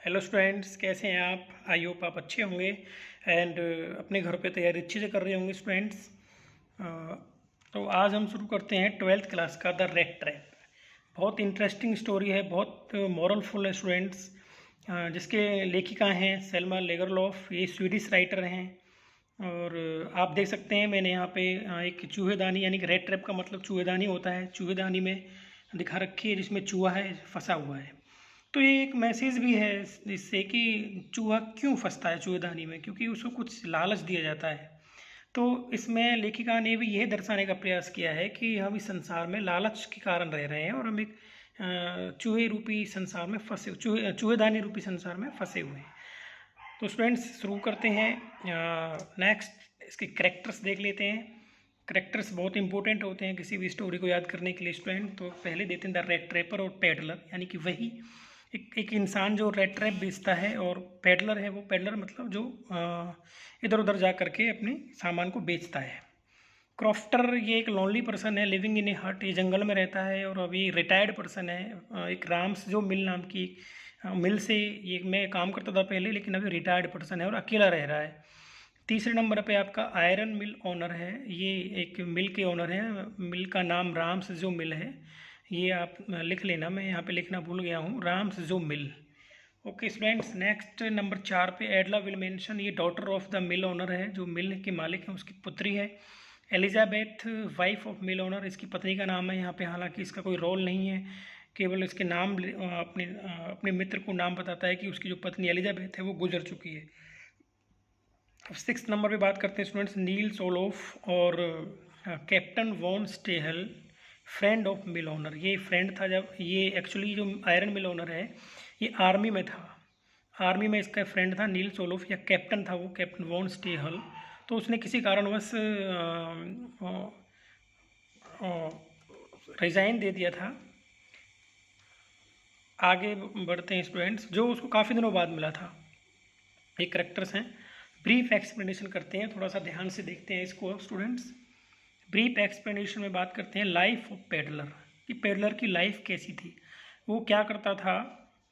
Hello students, कैसे हैं आप? आई होप आप अच्छे होंगे एंड अपने घर पे तैयारी अच्छे से कर रहे होंगे स्टूडेंट्स। तो आज हम शुरू करते हैं 12th क्लास का द रेड ट्रैप। बहुत इंटरेस्टिंग स्टोरी है, बहुत मॉरलफुल है स्टूडेंट्स। जिसके लेखिका हैं सेल्मा लेगरलॉफ, ये स्वीडिश राइटर हैं। और आप देख सकते हैं मैंने यहाँ पे एक चूहेदानी, यानी कि रेड ट्रैप का मतलब चूहेदानी होता है। चूहेदानी में दिखा रखी है जिसमें चूहा है, फंसा हुआ है। तो ये एक मैसेज भी है इससे कि चूहा क्यों फंसता है चूहेदानी में, क्योंकि उसको कुछ लालच दिया जाता है। तो इसमें लेखिका ने भी यह दर्शाने का प्रयास किया है कि हम इस संसार में लालच के कारण रह रहे हैं और हम एक चूहे रूपी संसार में फंसे, चूहेदानी रूपी संसार में फंसे हुए हैं। तो स्टूडेंट्स शुरू करते हैं। नेक्स्ट इसके करेक्टर्स देख लेते हैं। करेक्टर्स बहुत इंपॉर्टेंट होते हैं किसी भी स्टोरी को याद करने के लिए स्टूडेंट। तो पहले देते हैं द रेड ट्रैपर और पेडलर, यानी कि वही एक इंसान जो रेड ट्रैप बेचता है, और पेडलर है, वो पेडलर मतलब जो इधर उधर जा करके अपने सामान को बेचता है। क्रॉफ्टर ये एक लॉनली पर्सन है, लिविंग इन ए हट, ये जंगल में रहता है और अभी रिटायर्ड पर्सन है। एक राम्स जो मिल नाम की मिल से ये मैं काम करता था पहले, लेकिन अभी रिटायर्ड पर्सन है और अकेला रह रहा है। तीसरे नंबर पे आपका आयरन मिल ओनर है, ये एक मिल के ओनर है। मिल का नाम राम्स जो मिल है, ये आप लिख लेना, मैं यहाँ पे लिखना भूल गया हूँ, राम्स जो मिल। ओके स्टूडेंट्स, नेक्स्ट नंबर 4 पे एडला विल मेंशन, ये daughter of the mill owner है, जो मिल के मालिक है उसकी पुत्री है। Elizabeth wife of mill owner, इसकी पत्नी का नाम है यहाँ पे, हालांकि इसका कोई रोल नहीं है, केवल इसके नाम अपने मित्र को नाम बताता है कि उसकी जो पत्नी एलिजाबेथ है वो गुजर चुकी है। 6 नंबर पे बात करते हैं स्टूडेंट्स, नील्स ओलोफ और captain Von Stehl, friend of mill owner. ये फ्रेंड था, जब ये एक्चुअली जो आयरन मिल ओनर है ये आर्मी में था, आर्मी में इसका फ्रेंड था नील्स ओलोफ, या कैप्टन था वो, कैप्टन वॉन स्टेहल। तो उसने किसी कारणवश रिज़ाइन दे दिया था। आगे बढ़ते हैं स्टूडेंट्स, जो उसको काफ़ी दिनों बाद मिला था। ये करेक्टर्स हैं, ब्रीफ एक्सप्लेनेशन करते हैं, थोड़ा सा ध्यान से देखते हैं इसको स्टूडेंट्स। ब्रीफ एक्सप्लेनेशन में बात करते हैं लाइफ ऑफ पेडलर, कि पेडलर की लाइफ कैसी थी। वो क्या करता था,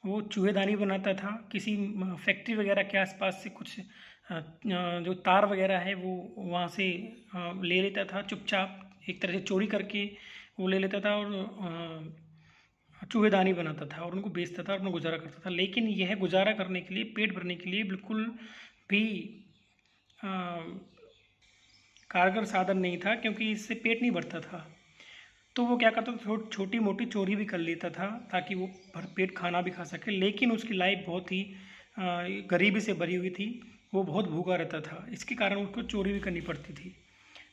वो चूहेदानी बनाता था, किसी फैक्ट्री वगैरह के आसपास से कुछ जो तार वगैरह है वो वहाँ से ले लेता था चुपचाप, एक तरह से चोरी करके वो ले लेता था और चूहेदानी बनाता था और उनको बेचता था और अपना गुजारा करता था। लेकिन यह गुजारा करने के लिए, पेट भरने के लिए बिल्कुल भी कारगर साधन नहीं था, क्योंकि इससे पेट नहीं भरता था। तो वो क्या करता था, छोटी मोटी चोरी भी कर लेता था ताकि वो भरपेट खाना भी खा सके। लेकिन उसकी लाइफ बहुत ही गरीबी से भरी हुई थी, वो बहुत भूखा रहता था, इसके कारण उसको चोरी भी करनी पड़ती थी।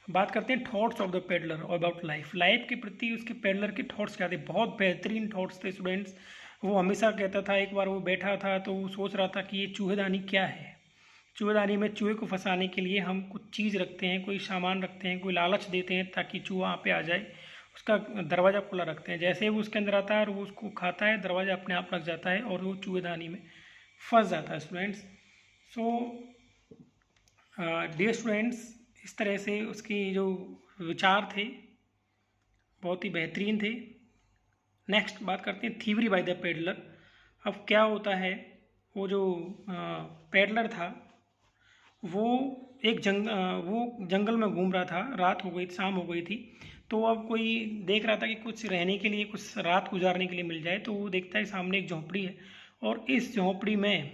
बात करते हैं thoughts of the peddler about life, life के प्रति उसके पेडलर के थॉट्स क्या थे। बहुत बेहतरीन थॉट्स थे स्टूडेंट्स। वो हमेशा कहता था, एक बार वो बैठा था तो वो सोच रहा था कि ये चूहेदानी क्या है। चूहेदानी में चूहे को फंसाने के लिए हम कुछ चीज़ रखते हैं, कोई सामान रखते हैं, कोई लालच देते हैं ताकि चूहा वहाँ पे आ जाए। उसका दरवाज़ा खुला रखते हैं, जैसे ही वो उसके अंदर आता है और वो उसको खाता है, दरवाज़ा अपने आप लग जाता है और वो चूहेदानी में फंस जाता है स्टूडेंट्स। सो डियर स्टूडेंट्स, इस तरह से उसकी जो विचार थे बहुत ही बेहतरीन थे। नेक्स्ट बात करते हैं थीवरी बाय द पेडलर। अब क्या होता है, वो जो पेडलर था वो वो जंगल में घूम रहा था, रात हो गई, शाम हो गई थी। तो अब कोई देख रहा था कि कुछ रहने के लिए, कुछ रात गुजारने के लिए मिल जाए। तो वो देखता है सामने एक झोंपड़ी है, और इस झोंपड़ी में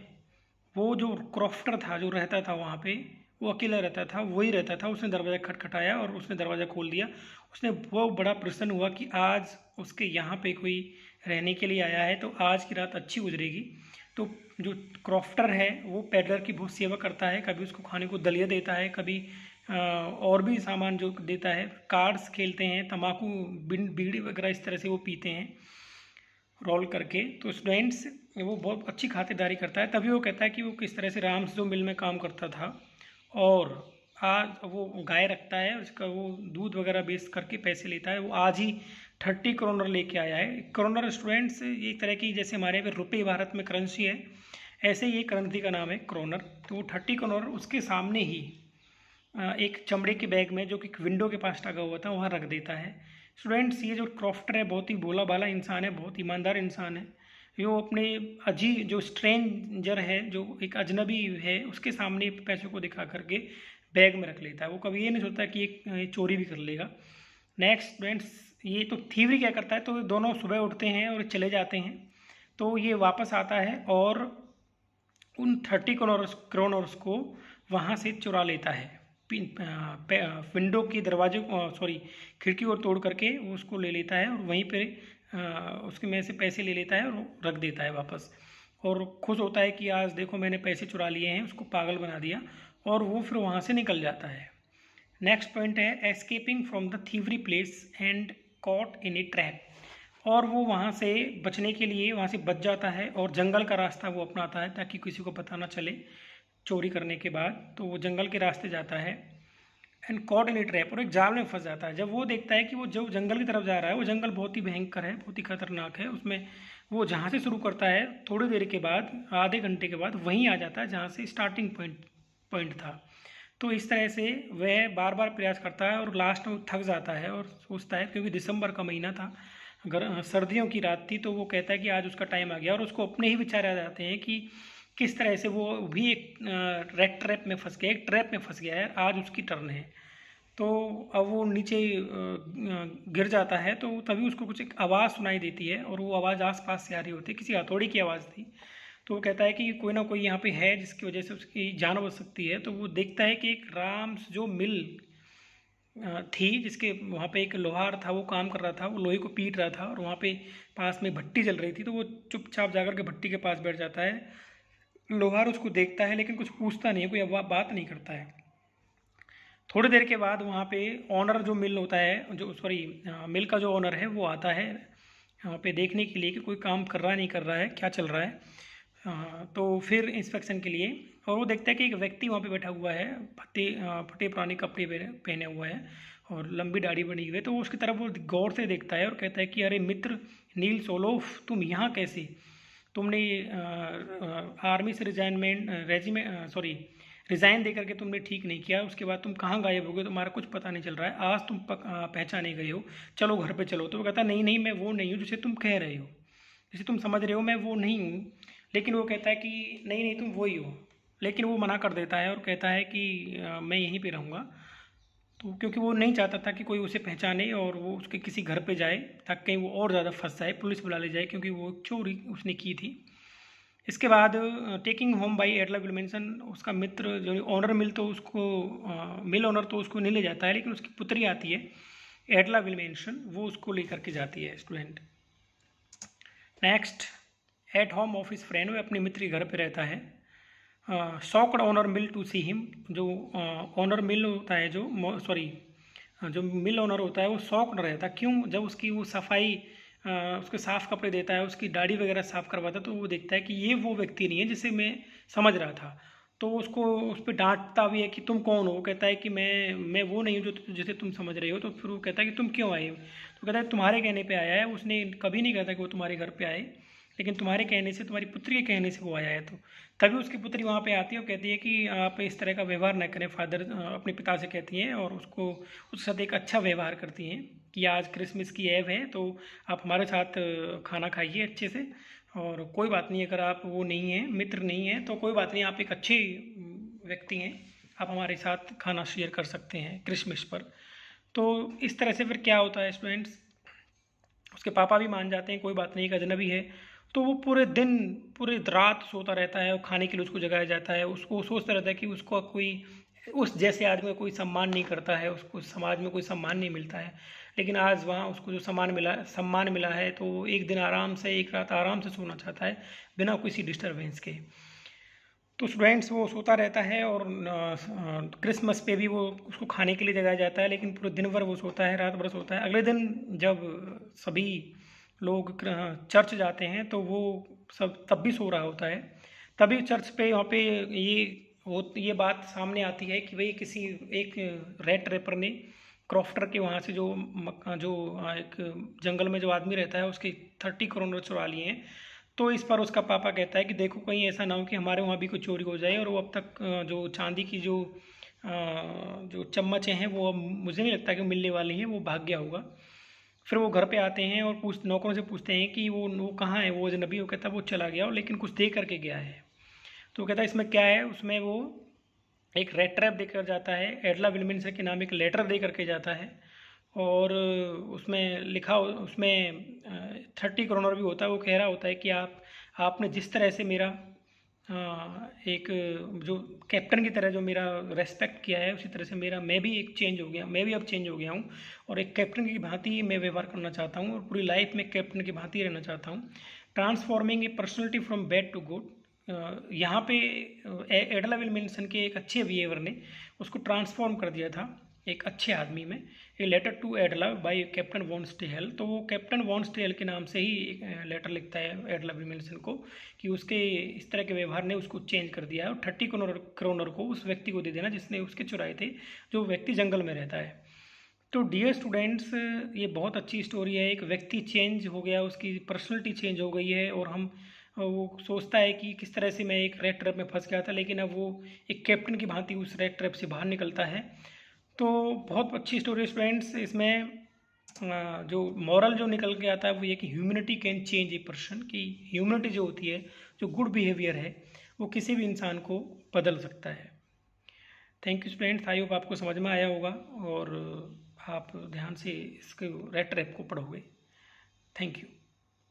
वो जो क्रॉफ्टर था जो रहता था वहाँ पे, वो अकेला रहता था, वही रहता था। उसने दरवाज़ा खटखटाया और उसने दरवाज़ा खोल दिया। उसने वो बड़ा प्रसन्न हुआ कि आज उसके यहाँ पे कोई रहने के लिए आया है, तो आज की रात अच्छी गुजरेगी। तो जो क्रॉफ्टर है वो पेडलर की बहुत सेवा करता है, कभी उसको खाने को दलिया देता है, कभी और भी सामान जो देता है। कार्ड्स खेलते हैं, तम्बाकू बीड़ी वगैरह इस तरह से वो पीते हैं रोल करके। तो स्टूडेंट्स, वो बहुत अच्छी खातिरदारी करता है। तभी वो कहता है कि वो किस तरह से राम्स जो मिल में काम करता था, और आज वो गाय रखता है, उसका वो दूध वगैरह बेच करके पैसे लेता है। वो आज ही 30 करोनर लेके आया है। करोनर स्टूडेंट्स एक तरह की, जैसे हमारे यहाँ रुपये भारत में करेंसी है, ऐसे ही करेंसी का नाम है क्रोनर। तो वो 30 करोनर उसके सामने ही एक चमड़े के बैग में, जो कि विंडो के पास टंगा हुआ था, वहाँ रख देता है। स्टूडेंट्स, ये जो क्रॉफ्टर है बहुत ही भोला भाला इंसान है, बहुत ईमानदार इंसान है। जो अपने जो स्ट्रेंजर है, जो एक अजनबी है, उसके सामने पैसों को दिखा करके बैग में रख लेता है। वो कभी ये नहीं सोचता कि ये चोरी भी कर लेगा। नेक्स्ट फ्रेंड्स, ये तो थीवरी क्या करता है, तो दोनों सुबह उठते हैं और चले जाते हैं। तो ये वापस आता है और उन 30 क्रोनर्स को वहाँ से चुरा लेता है। विंडो की दरवाजे सॉरी खिड़की को तोड़ करके वो उसको ले लेता है और वहीं पे उसके में से पैसे ले लेता है और रख देता है वापस, और खुश होता है कि आज देखो मैंने पैसे चुरा लिए हैं, उसको पागल बना दिया, और वो फिर वहाँ से निकल जाता है। नेक्स्ट पॉइंट है escaping from the thievery place and caught in A trap. और वो वहाँ से बचने के लिए वहाँ से बच जाता है और जंगल का रास्ता वो अपनाता है ताकि किसी को पता ना चले चोरी करने के बाद। तो वो जंगल के रास्ते जाता है and caught in A trap, और एक जाल में फंस जाता है। जब वो देखता है कि वो जो जंगल की तरफ जा रहा है वो जंगल बहुत ही भयंकर है, बहुत ही खतरनाक है, उसमें वो जहाँ से शुरू करता है थोड़ी देर के बाद, आधे घंटे के बाद वहीं आ जाता है जहाँ से स्टार्टिंग पॉइंट था। तो इस तरह से वह बार बार प्रयास करता है और लास्ट में थक जाता है और सोचता है, क्योंकि दिसंबर का महीना था, अगर सर्दियों की रात थी, तो वो कहता है कि आज उसका टाइम आ गया, और उसको अपने ही विचार आ जाते हैं कि किस तरह से वो भी एक रेड ट्रैप में फंस गया, एक ट्रैप में फंस गया है, आज उसकी टर्न है। तो अब वो नीचे गिर जाता है, तो तभी उसको कुछ एक आवाज़ सुनाई देती है, और वो आवाज़ आसपास से आ रही होती है, किसी हथौड़ी की आवाज़ थी। तो वो कहता है कि कोई ना कोई यहाँ पे है जिसकी वजह से उसकी जान बच सकती है। तो वो देखता है कि एक राम्स जो मिल थी, जिसके वहाँ पे एक लोहार था, वो काम कर रहा था, वो लोहे को पीट रहा था, और वहाँ पे पास में भट्टी जल रही थी। तो वो चुपचाप जाकर के भट्टी के पास बैठ जाता है। लोहार उसको देखता है लेकिन कुछ पूछता नहीं है, कोई बात नहीं करता है। थोड़ी देर के बाद वहाँ पे ऑनर जो मिल होता है, जो सॉरी मिल का जो ऑनर है, वो आता है वहाँ पे देखने के लिए कि कोई काम कर रहा नहीं कर रहा है, क्या चल रहा है। तो फिर इंस्पेक्शन के लिए, और वो देखता है कि एक व्यक्ति वहाँ पे बैठा हुआ है, फटे पुराने कपड़े पहने हुए हैं और लंबी दाढ़ी बनी हुई है। तो वो उसकी तरफ वो गौर से देखता है और कहता है कि अरे मित्र नील सोलोफ, तुम यहाँ कैसे? तुमने आर्मी से रिज़ाइन दे करके तुमने ठीक नहीं किया, उसके बाद तुम कहाँ गायब हो गए, तुम्हारा कुछ पता नहीं चल रहा है, आज तुम पहचाने गए हो, चलो घर पे चलो। तो वो कहता नहीं नहीं, मैं वो नहीं हूँ जिसे तुम कह रहे हो, जिसे तुम समझ रहे हो, मैं वो नहीं हूँ। लेकिन वो कहता है कि नहीं नहीं, तुम वही हो। लेकिन वो मना कर देता है और कहता है कि मैं यहीं पे रहूँगा। तो क्योंकि वो नहीं चाहता था कि कोई उसे पहचाने और वो उसके किसी घर पे जाए, ताकि कहीं वो और ज़्यादा फंस जाए, पुलिस बुला ले जाए, क्योंकि वो चोरी उसने की थी। इसके बाद टेकिंग होम बाई एडला विल्मेंसन, उसका मित्र जो ऑनर मिल, तो उसको मिल ऑनर तो उसको नहीं ले जाता है, लेकिन उसकी पुत्री आती है एडला विल्मेंसन, वो उसको लेकर के जाती है student. Next, at home of his friend, वो अपने मित्र के घर पे रहता है। Shocked honour mill to see him, जो ऑनर मिल होता है, जो मिल ऑनर होता है, वो शॉक्ड रहता है। क्यों? जब उसकी वो सफाई उसके साफ़ कपड़े देता है, उसकी दाढ़ी वगैरह साफ़ करवाता है, तो वो देखता है कि ये वो व्यक्ति नहीं है जिसे मैं समझ रहा था। तो उसको उस पर डांटता भी है कि तुम कौन हो? वो कहता है कि मैं वो नहीं हूँ जो जिसे तुम समझ रहे हो। तो फिर वो कहता है कि तुम क्यों आए हो? तो कहता है तुम्हारे कहने पे आया है। उसने कभी नहीं कहता कि वो तुम्हारे घर पे आए, लेकिन तुम्हारे कहने से, तुम्हारी पुत्री के कहने से वो आया है। तो तभी उसकी पुत्री वहाँ पे आती है और कहती है कि आप इस तरह का व्यवहार न करें। फादर अपने पिता से कहती हैं और उसके साथ एक अच्छा व्यवहार करती हैं कि आज क्रिसमस की ऐब है, तो आप हमारे साथ खाना खाइए अच्छे से, और कोई बात नहीं अगर आप वो नहीं हैं, मित्र नहीं हैं, तो कोई बात नहीं, आप एक अच्छे व्यक्ति हैं, आप हमारे साथ खाना शेयर कर सकते हैं क्रिसमस पर। तो इस तरह से फिर क्या होता है स्टूडेंट्स, उसके पापा भी मान जाते हैं, कोई बात नहीं, एक अजनबी है। तो वो पूरे दिन पूरी रात सोता रहता है और खाने के लिए उसको जगाया जाता है। उसको सोचता रहता है कि उसको कोई उस जैसे आदमी का कोई सम्मान नहीं करता है, उसको समाज में कोई सम्मान नहीं मिलता है। लेकिन आज वहाँ उसको जो सम्मान मिला है, तो एक दिन आराम से, एक रात आराम से सोना चाहता है बिना किसी डिस्टर्बेंस के। तो स्टूडेंट्स वो सोता रहता है, और क्रिसमस पे भी वो उसको खाने के लिए जगाया जाता है, लेकिन पूरे दिन भर वो सोता है, रात भर सोता है। अगले दिन जब सभी लोग चर्च जाते हैं, तो वो सब तब भी सो रहा होता है। तभी चर्च पे वहाँ पे ये बात सामने आती है कि भाई किसी एक रेड ट्रैपर ने क्रॉफ्टर के वहाँ से जो एक जंगल में जो आदमी रहता है, उसके 30 करोड़ चुरा लिए हैं। तो इस पर उसका पापा कहता है कि देखो कहीं ऐसा ना हो कि हमारे वहाँ भी कोई चोरी हो जाए, और वो अब तक जो चांदी की जो चम्मचें हैं, वो अब मुझे नहीं लगता कि मिलने वाली हैं, वो भाग गया होगा। फिर वो घर पे आते हैं और नौकरों से पूछते हैं कि वो कहाँ है, वो अजनबी। वो कहता है वो चला गया, लेकिन कुछ दे करके गया है। तो कहता है इसमें क्या है। उसमें वो एक रेड ट्रैप देकर जाता है, एडला विल्मिंसन के नाम एक लेटर दे करके जाता है। और उसमें लिखा, उसमें 30 करोनर भी होता है। वो कह रहा होता है कि आपने जिस तरह से मेरा एक जो कैप्टन की तरह जो मेरा रेस्पेक्ट किया है, उसी तरह से मैं भी अब चेंज हो गया हूँ, और एक कैप्टन की भांति मैं व्यवहार करना चाहता हूँ, और पूरी लाइफ में कैप्टन की भांति रहना चाहता हूँ। Transforming a personality from bad to good. यहाँ पे एडला विल्मिंसन के एक अच्छे बिहेवियर ने उसको ट्रांसफॉर्म कर दिया था एक अच्छे आदमी में। A letter to Edla by captain Von Stehl. तो वो कैप्टन वॉन स्टेहल के नाम से ही एक लेटर लिखता है एडला विल्मिंसन को, कि उसके इस तरह के व्यवहार ने उसको चेंज कर दिया है, और 30 करोनर को उस व्यक्ति को दे देना जिसने उसके चुराए थे, जो व्यक्ति जंगल में रहता है। तो डियर स्टूडेंट्स, ये बहुत अच्छी स्टोरी है। एक व्यक्ति चेंज हो गया, उसकी पर्सनैलिटी चेंज हो गई है, और वो सोचता है कि किस तरह से मैं एक रेड ट्रैप में फंस गया था, लेकिन अब वो एक कैप्टन की भांति उस रेड ट्रैप से बाहर निकलता है। तो बहुत अच्छी स्टोरी स्टूडेंट्स। इसमें जो मॉरल जो निकल के आता है वो ये कि humanity can change a person, कि ह्यूमैनिटी जो होती है, जो गुड बिहेवियर है, वो किसी भी इंसान को बदल सकता है। Thank you students, I hope आपको समझ में आया होगा, और आप ध्यान से इसके रेड ट्रैप को पढ़ोगे। Thank you.